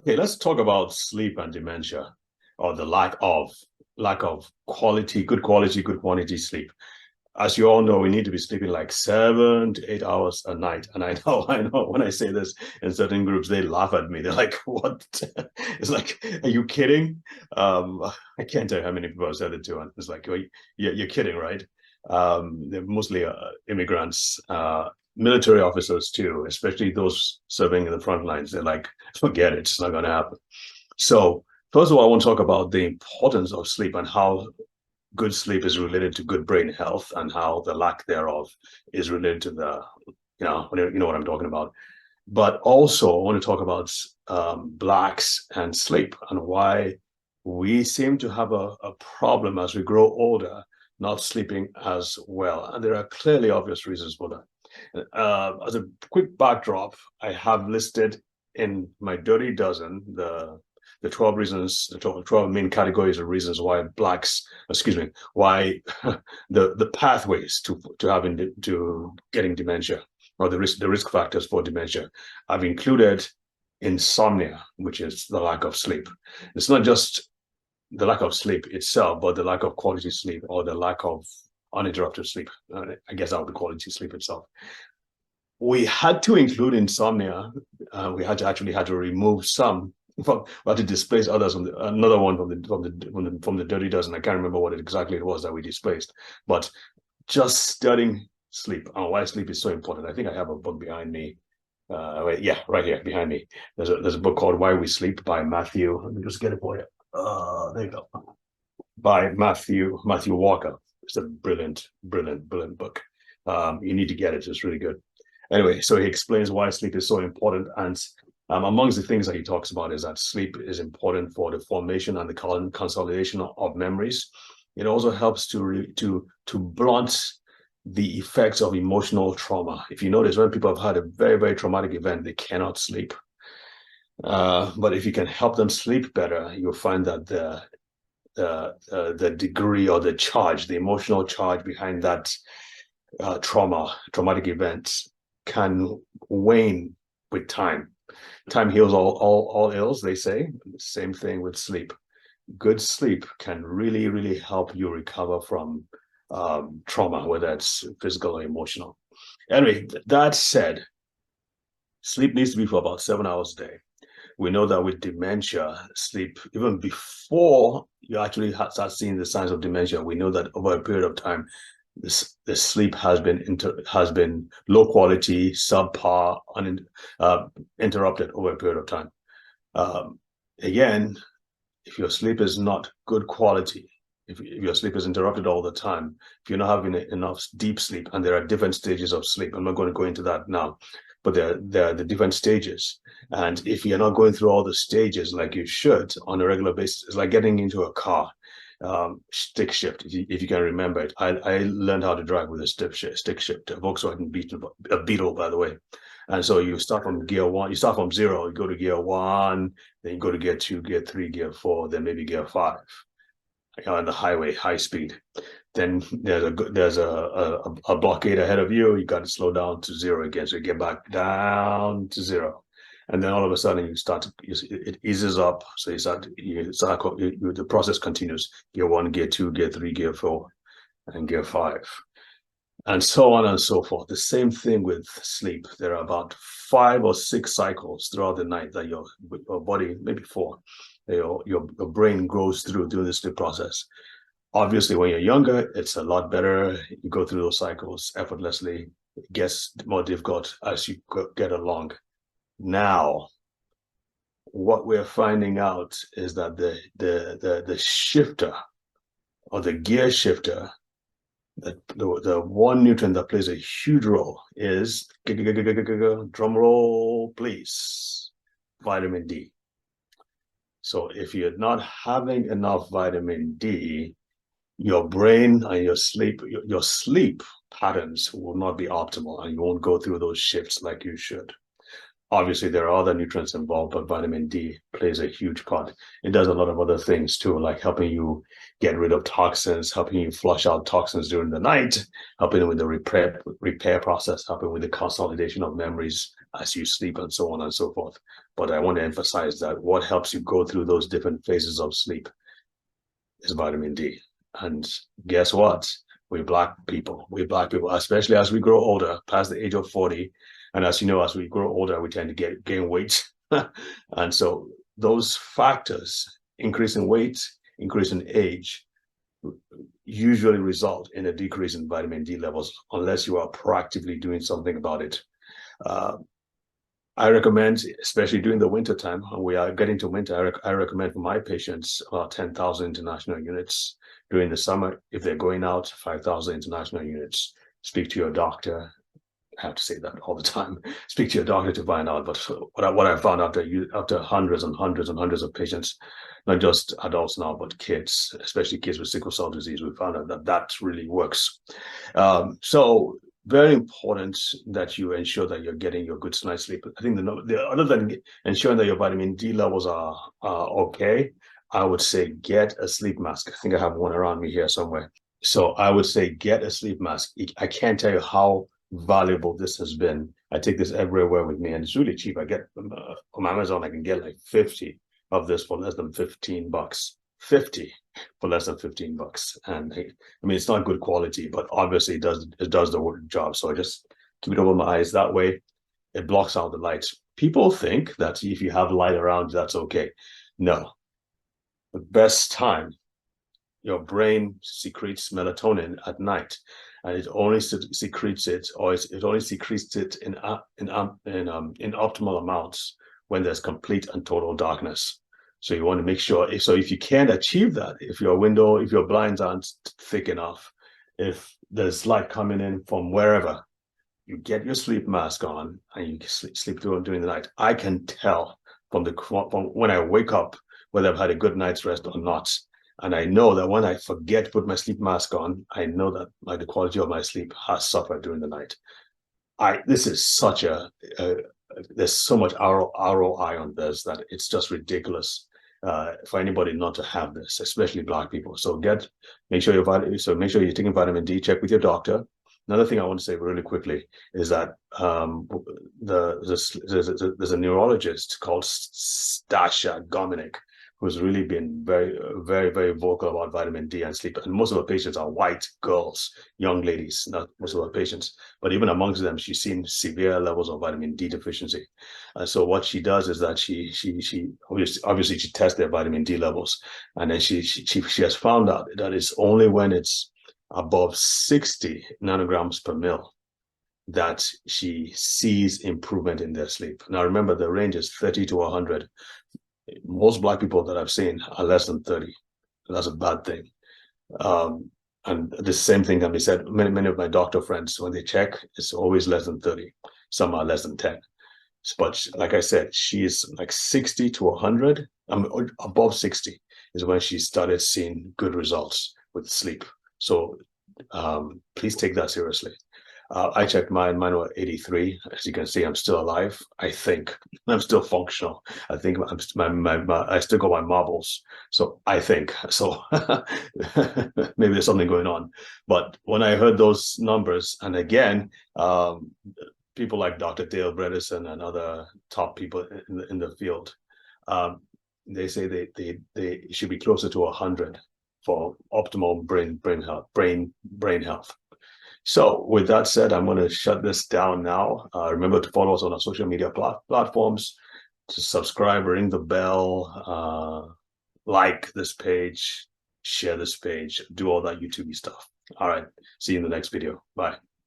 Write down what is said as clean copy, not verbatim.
Okay, let's talk about sleep and dementia, or the lack of quality, good quality sleep. As you all know, we need to be sleeping like 7 to 8 hours a night. And I know when I say this in certain groups, they laugh at me. They're like, what? It's like, are you kidding? Um, I can't tell you how many people I've said it to. And it's like, well, you're kidding, right? They're mostly immigrants, military officers too, especially those serving in the front lines. They're like, forget it, it's not going to happen. So, first of all, I want to talk about the importance of sleep and how good sleep is related to good brain health and how the lack thereof is related to you know what I'm talking about. But also, I want to talk about blacks and sleep and why we seem to have a problem as we grow older, not sleeping as well. And there are clearly obvious reasons for that. As a quick backdrop, I have listed in my dirty dozen the 12 reasons, the 12 main categories of reasons why why the pathways to getting dementia, or the risk factors for dementia. I've included insomnia, which is the lack of sleep. It's not just the lack of sleep itself, but the lack of quality sleep, or the lack of uninterrupted sleep. I guess that would be quality sleep itself. We had to include insomnia. We had to remove some. We had to displace others from another one from the dirty dozen. I can't remember what exactly it was that we displaced, but just studying sleep and why sleep is so important. I think I have a book behind me. Wait, yeah, right here behind me. There's a book called Why We Sleep by Matthew. Let me just get it for you. There you go. By Matthew Walker. It's a brilliant book. You need to get it. It's really good. Anyway, so he explains why sleep is so important, and amongst the things that he talks about is that sleep is important for the formation and the consolidation of memories. It also helps to blunt the effects of emotional trauma. If you notice, when people have had a very, very traumatic event, they cannot sleep. But if you can help them sleep better, you'll find that the degree, or the emotional charge behind that traumatic event can wane with time. Time heals all ills, they say. Same thing with sleep. Good sleep can really, really help you recover from trauma, whether it's physical or emotional. Anyway, that said, sleep needs to be for about 7 hours a day. We know that with dementia, sleep, even before you actually start seeing the signs of dementia, we know that over a period of time, the sleep has been low quality, subpar, interrupted over a period of time. Again, if your sleep is not good quality, if your sleep is interrupted all the time, if you're not having enough deep sleep, and there are different stages of sleep. I'm not going to go into that now, but there are the different stages. And if you're not going through all the stages like you should on a regular basis, it's like getting into a car. Stick shift, if you can remember it. I learned how to drive with a stick shift, a Volkswagen Beetle, by the way. And so you start from gear one, you start from zero, you go to gear one, then you go to gear two, gear three, gear four, then maybe gear five. On the highway, high speed. Then there's a blockade ahead of you. You got to slow down to zero again. So you get back down to zero. And then all of a sudden it eases up. So the process continues. Gear one, gear two, gear three, gear four, and gear five. And so on and so forth. The same thing with sleep. There are about 5 or 6 cycles throughout the night that your body, maybe 4, your brain goes through during the sleep process. Obviously, when you're younger, it's a lot better. You go through those cycles effortlessly. It gets more difficult as you get along. Now, what we're finding out is that the shifter, or the gear shifter, the one nutrient that plays a huge role is, drum roll please, vitamin D. So if you're not having enough vitamin D, your brain and your sleep patterns will not be optimal, and you won't go through those shifts like you should. Obviously, there are other nutrients involved, but vitamin D plays a huge part. It does a lot of other things too, like helping you get rid of toxins, helping you flush out toxins during the night, helping with the repair process, helping with the consolidation of memories, as you sleep and so on and so forth. But I want to emphasize that what helps you go through those different phases of sleep is vitamin D. And guess what? We black people, especially as we grow older, past the age of 40, and as you know, as we grow older, we tend to gain weight. And so those factors, increase in weight, increase in age, usually result in a decrease in vitamin D levels unless you are proactively doing something about it. I recommend, especially during the winter time, when we are getting to winter, I recommend for my patients about 10,000 international units. During the summer, if they're going out, 5,000 international units. Speak to your doctor. I have to say that all the time. Speak to your doctor to find out. But what I found after hundreds and hundreds and hundreds of patients, not just adults now, but kids, especially kids with sickle cell disease, we found out that that really works. So very important that you ensure that you're getting your good night's sleep. I think other than ensuring that your vitamin D levels are okay, I would say get a sleep mask. I think I have one around me here somewhere. So I would say get a sleep mask. I can't tell you how valuable this has been. I take this everywhere with me, and it's really cheap. I get from Amazon, I can get like 50 of this for less than $15. 50 for less than $15. And I mean, it's not good quality, but obviously it does the job. So I just keep it over my eyes. That way it blocks out the lights. People think that if you have light around, that's okay. No. The best time, your brain secretes melatonin at night, and it only secretes it, or it only secretes it in optimal amounts when there's complete and total darkness. So you want to make sure, if you can't achieve that, if your blinds aren't thick enough, if there's light coming in from wherever, you get your sleep mask on and you sleep through during the night. I can tell from when I wake up whether I've had a good night's rest or not. And I know that when I forget to put my sleep mask on, I know that the quality of my sleep has suffered during the night. This is such there's so much ROI on this that it's just ridiculous for anybody not to have this, especially Black people. So make sure you're taking vitamin D. Check with your doctor. Another thing I want to say really quickly is that there's a neurologist called Stasha Gominik, who's really been very, very, very vocal about vitamin D and sleep. And most of her patients are white girls, young ladies, not most of her patients. But even amongst them, she's seen severe levels of vitamin D deficiency. So what she does is that she obviously she tests their vitamin D levels. And then she has found out that it's only when it's above 60 nanograms per mil that she sees improvement in their sleep. Now, remember, the range is 30 to 100. Most Black people that I've seen are less than 30. That's a bad thing. And the same thing can be said. Many of my doctor friends, when they check, it's always less than 30. Some are less than 10. But like I said, she's like 60 to 100. Above 60 is when she started seeing good results with sleep. So please take that seriously. I checked mine were 83. As you can see, I'm still alive. I think I'm still functional. I think I still got my marbles. So I think so. Maybe there's something going on. But when I heard those numbers, and again, people like Dr. Dale Bredesen and other top people in the field, they say they should be closer to 100 for optimal brain health. So with that said, I'm going to shut this down now. Remember to follow us on our social media platforms, to subscribe, ring the bell, like this page, share this page, do all that YouTube stuff. All right. See you in the next video. Bye.